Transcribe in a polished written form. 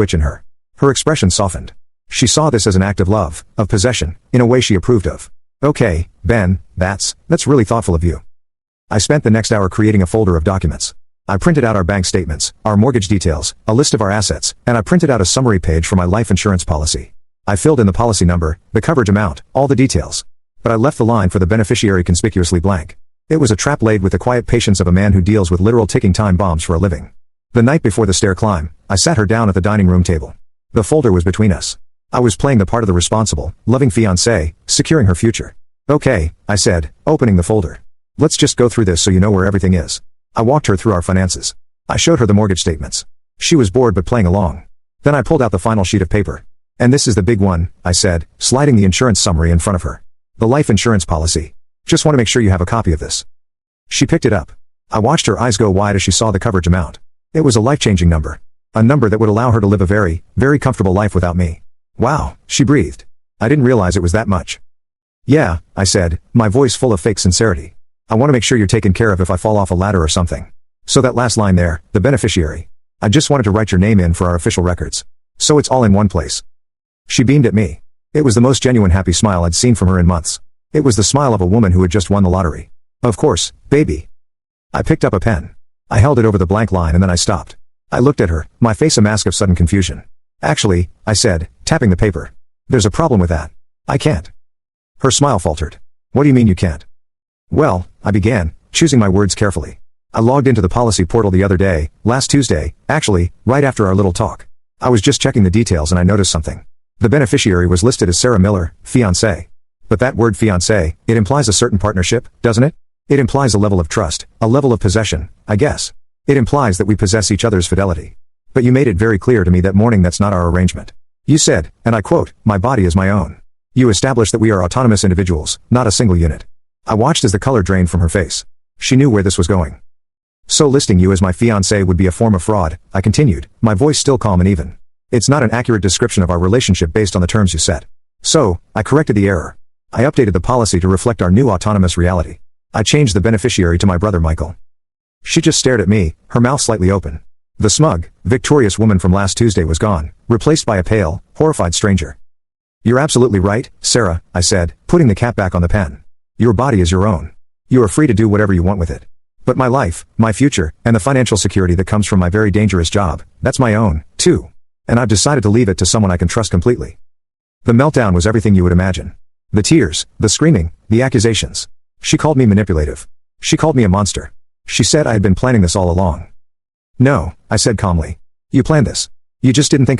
switch in her. Her expression softened. She saw this as an act of love, of possession, in a way she approved of. Okay, Ben, that's really thoughtful of you. I spent the next hour creating a folder of documents. I printed out our bank statements, our mortgage details, a list of our assets, and I printed out a summary page for my life insurance policy. I filled in the policy number, the coverage amount, all the details. But I left the line for the beneficiary conspicuously blank. It was a trap laid with the quiet patience of a man who deals with literal ticking time bombs for a living. The night before the stair climb, I sat her down at the dining room table. The folder was between us. I was playing the part of the responsible, loving fiancé, securing her future. Okay, I said, opening the folder. Let's just go through this so you know where everything is. I walked her through our finances. I showed her the mortgage statements. She was bored but playing along. Then I pulled out the final sheet of paper. And this is the big one, I said, sliding the insurance summary in front of her. The life insurance policy. Just want to make sure you have a copy of this. She picked it up. I watched her eyes go wide as she saw the coverage amount. It was a life-changing number. A number that would allow her to live a very, very comfortable life without me. Wow, she breathed. I didn't realize it was that much. Yeah, I said, my voice full of fake sincerity. I want to make sure you're taken care of if I fall off a ladder or something. So that last line there, the beneficiary. I just wanted to write your name in for our official records. So it's all in one place. She beamed at me. It was the most genuine happy smile I'd seen from her in months. It was the smile of a woman who had just won the lottery. Of course, baby. I picked up a pen. I held it over the blank line and then I stopped. I looked at her, my face a mask of sudden confusion. Actually, I said, tapping the paper. There's a problem with that. I can't. Her smile faltered. What do you mean you can't? Well, I began, choosing my words carefully. I logged into the policy portal the other day, last Tuesday, actually, right after our little talk. I was just checking the details and I noticed something. The beneficiary was listed as Sarah Miller, fiancé. But that word fiancé, it implies a certain partnership, doesn't it? It implies a level of trust, a level of possession, I guess. It implies that we possess each other's fidelity. But you made it very clear to me that morning that's not our arrangement. You said, and I quote, my body is my own. You established that we are autonomous individuals, not a single unit. I watched as the color drained from her face. She knew where this was going. So listing you as my fiancé would be a form of fraud, I continued, my voice still calm and even. It's not an accurate description of our relationship based on the terms you set. So, I corrected the error. I updated the policy to reflect our new autonomous reality. I changed the beneficiary to my brother Michael. She just stared at me, her mouth slightly open. The smug, victorious woman from last Tuesday was gone, replaced by a pale, horrified stranger. You're absolutely right, Sarah, I said, putting the cap back on the pen. Your body is your own. You are free to do whatever you want with it. But my life, my future, and the financial security that comes from my very dangerous job, that's my own, too. And I've decided to leave it to someone I can trust completely. The meltdown was everything you would imagine. The tears, the screaming, the accusations. She called me manipulative. She called me a monster. She said I had been planning this all along. No, I said calmly. You planned this. You just didn't think